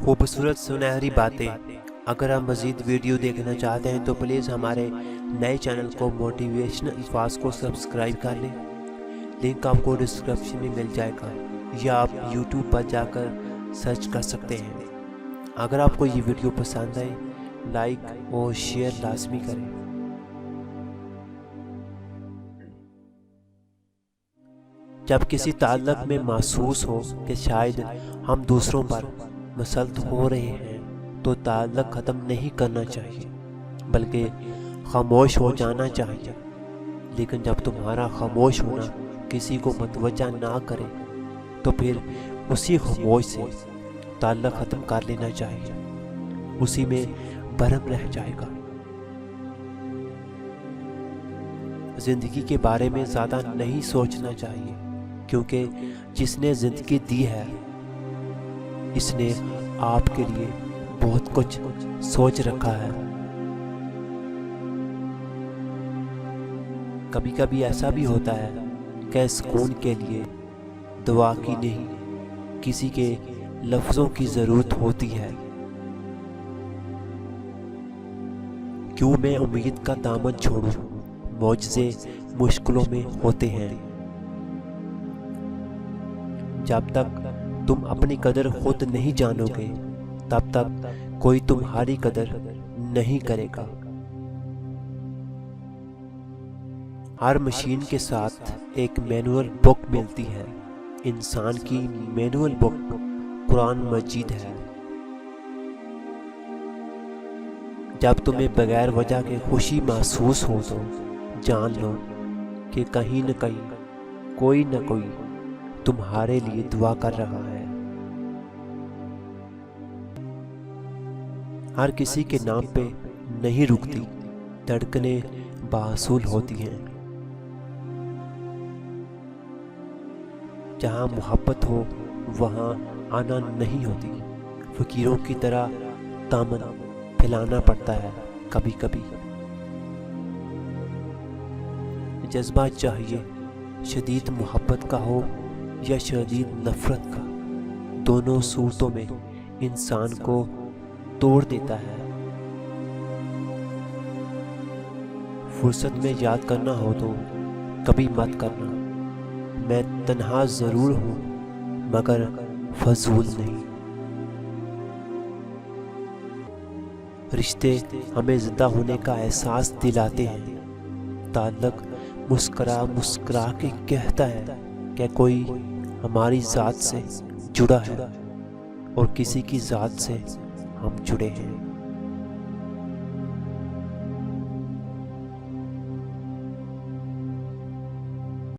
خوبصورت سنہری باتیں۔ اگر آپ مزید ویڈیو دیکھنا چاہتے ہیں تو پلیز ہمارے نئے چینل کو موٹیویشنل الفاظ کو سبسکرائب کر لیں، لنک آپ کو ڈسکرپشن میں مل جائے گا، یا آپ یوٹیوب پر جا کر سرچ کر سکتے ہیں۔ اگر آپ کو یہ ویڈیو پسند آئے لائک اور شیئر لازمی کریں۔ جب کسی تعلق میں محسوس ہو کہ شاید ہم دوسروں پر مسلط ہو رہے ہیں تو تعلق ختم نہیں کرنا چاہیے بلکہ خاموش ہو جانا چاہیے، لیکن جب تمہارا خاموش ہونا کسی کو متوجہ نہ کرے تو پھر اسی خاموش سے تعلق ختم کر لینا چاہیے، اسی میں برہم رہ جائے گا۔ زندگی کے بارے میں زیادہ نہیں سوچنا چاہیے، کیونکہ جس نے زندگی دی ہے اس نے آپ کے لیے بہت کچھ سوچ رکھا ہے۔ کبھی کبھی ایسا بھی ہوتا ہے کہ سکون کے لیے دعا کی نہیں، کسی کے لفظوں کی ضرورت ہوتی ہے۔ کیوں میں امید کا دامن چھوڑوں، معجزے مشکلوں میں ہوتے ہیں۔ جب تک تم اپنی قدر خود نہیں جانو گے تب تک کوئی تمہاری قدر نہیں کرے گا۔ ہر مشین کے ساتھ ایک مینول بک ملتی ہے، انسان کی مینول بک قرآن مجید ہے۔ جب تمہیں بغیر وجہ کے خوشی محسوس ہو تو جان لو کہ کہیں نہ کہیں کوئی نہ کوئی تمہارے لیے دعا کر رہا ہے۔ ہر کسی کے نام پہ نہیں رکتی، دھڑکنیں باصول ہوتی ہیں۔ جہاں محبت ہو وہاں آنا نہیں ہوتی، فقیروں کی طرح دامن پھیلانا پڑتا ہے کبھی کبھی۔ جذبہ چاہیے شدید محبت کا ہو یا شدید نفرت کا، دونوں صورتوں میں انسان کو توڑ دیتا ہے۔ فرصت میں یاد کرنا ہو تو کبھی مت کرنا، میں تنہا ضرور ہوں مگر فضول نہیں۔ رشتے ہمیں زندہ ہونے کا احساس دلاتے ہیں، تعلق مسکرا مسکرا کے کہتا ہے کہ کوئی ہماری ذات سے جڑا ہے اور کسی کی ذات سے ہم جڑے ہیں۔